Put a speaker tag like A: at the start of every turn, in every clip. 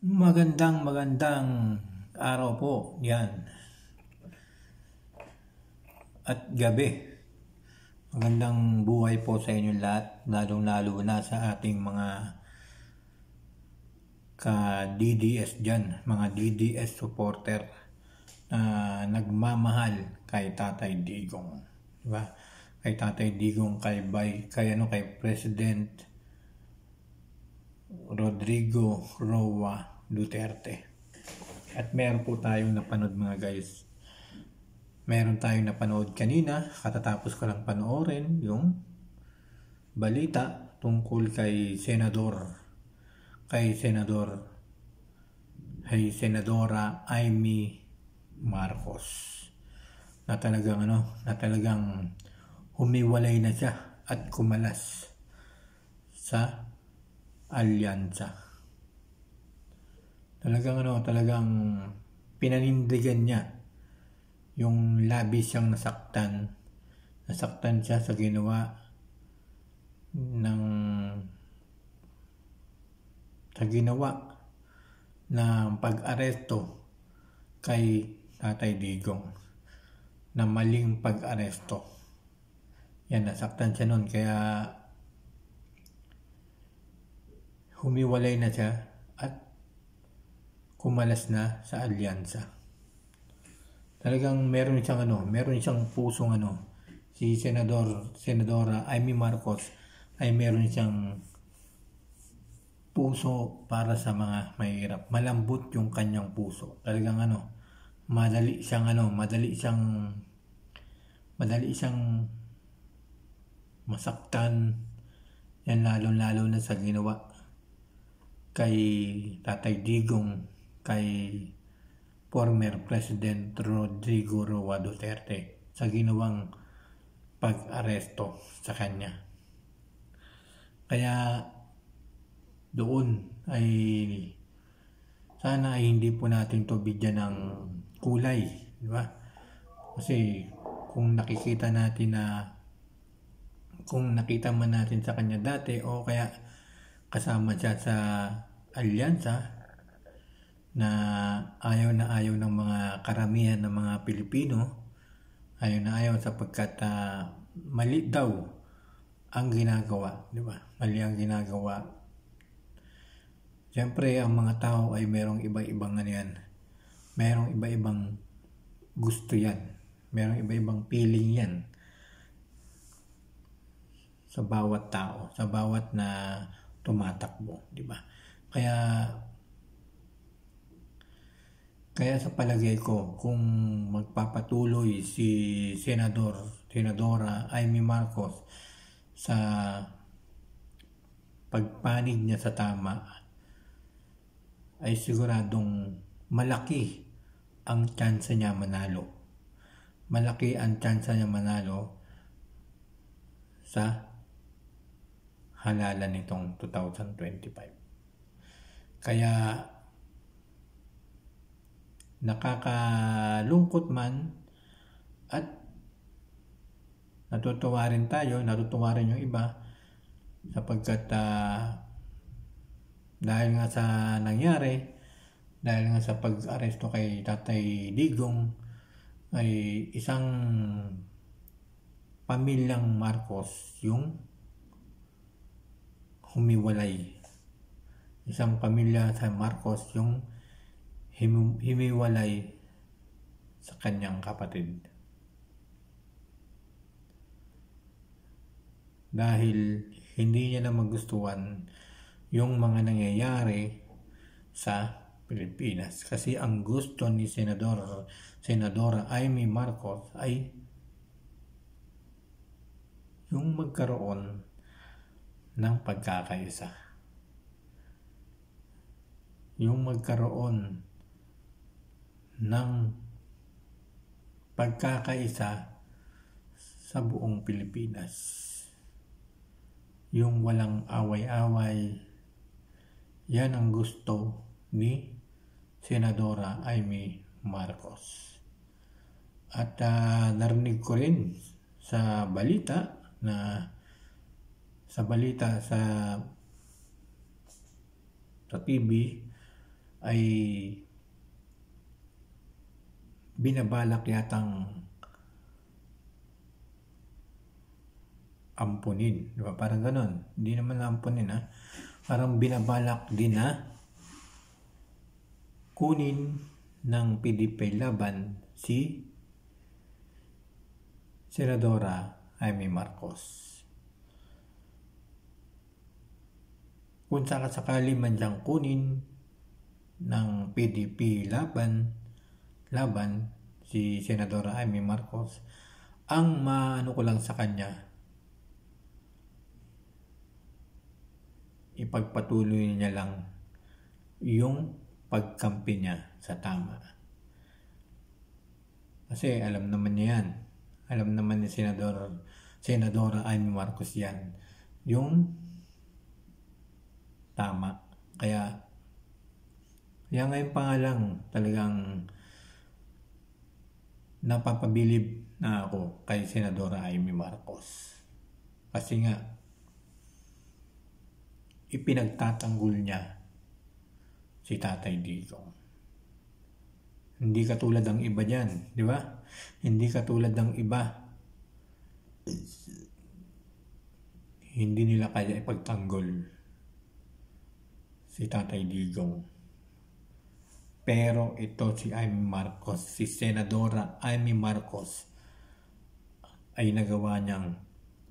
A: Magandang araw po yan at gabi. Magandang buhay po sa inyo lahat, lalong-lalo na sa ating mga ka-DDS dyan, mga DDS supporter na nagmamahal kay Tatay Digong. Diba? Kay Tatay Digong, kay President Rodrigo Roa Duterte. At meron po tayong napanood mga guys. Meron tayong napanood kanina, katatapos ko lang panoorin yung balita tungkol kay Senadora Amy Marcos. Na talagang humiwalay na siya at kumalas sa alyansa. Talagang pinanindigan niya yung labis siyang nasaktan siya sa ginawa ng pag-aresto kay Tatay Digong, na maling pag-aresto. Yan, nasaktan siya nun, kaya humiwalay na siya at kumalas na sa alyansa. Talagang meron siyang pusong si Senadora Amy Marcos ay meron siyang puso para sa mga mahirap. Malambot yung kanyang puso. Talagang madali siyang masaktan. Yan, lalo na sa ginawa kay Tatay Digong, kay former President Rodrigo Roa Duterte, sa ginawang pag-aresto sa kanya. Kaya doon ay sana ay hindi po natin to bigyan ng kulay, di ba? Kasi kung nakita man natin sa kanya dati, o kaya kasama siya sa alyansa, na ayaw ng mga karamihan ng mga Pilipino, ayaw sapagkat mali daw ang ginagawa, di ba? Mali ang ginagawa. Siyempre, ang mga tao ay merong iba-ibang merong iba-ibang gusto yan, merong iba-ibang feeling yan sa bawat tao, sa bawat na tumatakbo, di ba? Kaya sa palagay ko, kung magpapatuloy si Senadora Amy Marcos sa pagpanig niya sa tama, ay siguradong malaki ang tsansa niya manalo. Malaki ang tsansa niya manalo sa halalan nitong 2025. Kaya nakakalungkot man at natutuwa rin yung iba, sapagkat dahil nga sa nangyari, dahil nga sa pag-aresto kay Tatay Digong, ay isang pamilyang Marcos yung humiwalay. Isang pamilya sa Marcos yung himiwalay sa kanyang kapatid. Dahil hindi niya na magustuhan yung mga nangyayari sa Pilipinas. Kasi ang gusto ni Senadora Amy Marcos ay yung magkaroon ng pagkakaisa. Yung magkaroon ng pagkakaisa sa buong Pilipinas. Yung walang away-away. Yan ang gusto ni Senadora Amy Marcos. At narinig ko rin sa balita sa TV ay binabalak yatang ampunin, di ba? Parang ganon. Hindi naman ampunin, ha? Parang binabalak din na kunin ng PDP laban si Senadora Amy Marcos. Kung sakasakali man diyang kunin ng PDP laban si Senadora Amy Marcos, ang maano ko lang sa kanya, ipagpatuloy niya lang yung pagkampi niya sa tama. Kasi alam naman niya yan. Alam naman ni Senadora Amy Marcos yan. Yung tama. Kaya ngayon pa nga lang talagang napapabilib na ako kay Senadora Amy Marcos. Kasi nga, ipinagtatanggol niya si Tatay Digong. Hindi katulad ng iba dyan, di ba? Hindi katulad ng iba. Hindi nila kaya ipagtanggol si Tatay Digong. Pero ito si Amy Marcos, si Senadora Amy Marcos, ay nagawa niyang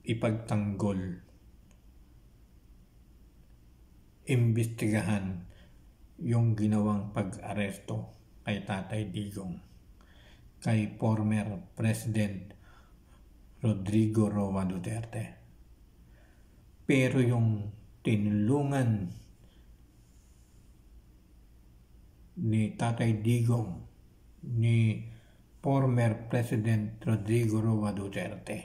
A: ipagtanggol, imbestigahan yung ginawang pag-aresto kay Tatay Digong, kay former President Rodrigo Roa Duterte. Pero yung tinulungan ni Tatay Digong ni former President Rodrigo Roa Duterte,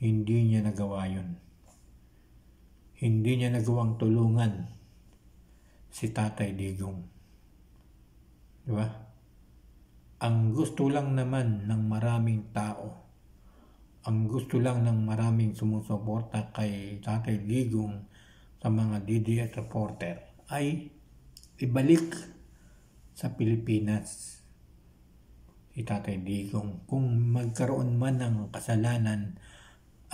A: hindi niya nagawa yun. Hindi niya nagawang tulungan si Tatay Digong. Diba? Ang gusto lang naman ng maraming tao, ang gusto lang ng maraming sumusuporta kay Tatay Digong sa mga DDS reporter ay ibalik sa Pilipinas si Tatay Digong. Kung magkaroon man ng kasalanan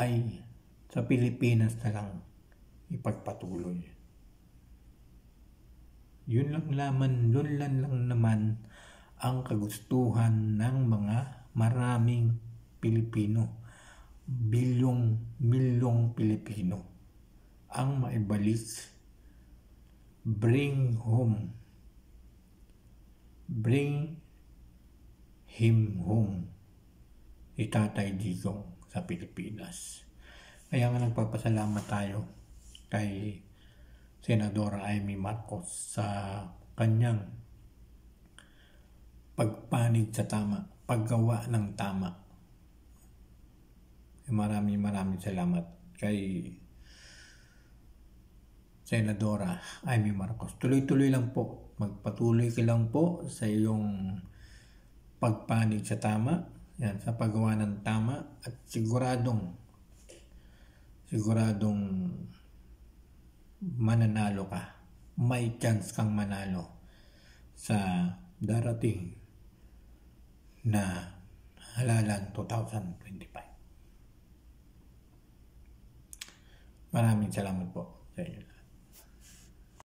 A: ay sa Pilipinas na lang ipagpatuloy. Yun lang naman ang kagustuhan ng mga maraming Pilipino, milyong Pilipino, ang maibalik, bring him home si Tatay Digong sa Pilipinas. Kaya nga nagpapasalamat tayo kay Senadora Amy Marcos sa kanyang pagpanig sa tama, paggawa ng tama. Maraming salamat kay Senadora Amy Marcos. Tuloy-tuloy lang po. Magpatuloy ka lang po sa iyong pagpanig sa tama, yan, sa paggawa ng tama, at siguradong mananalo ka. May chance kang manalo sa darating na halalan 2025. Maraming salamat po.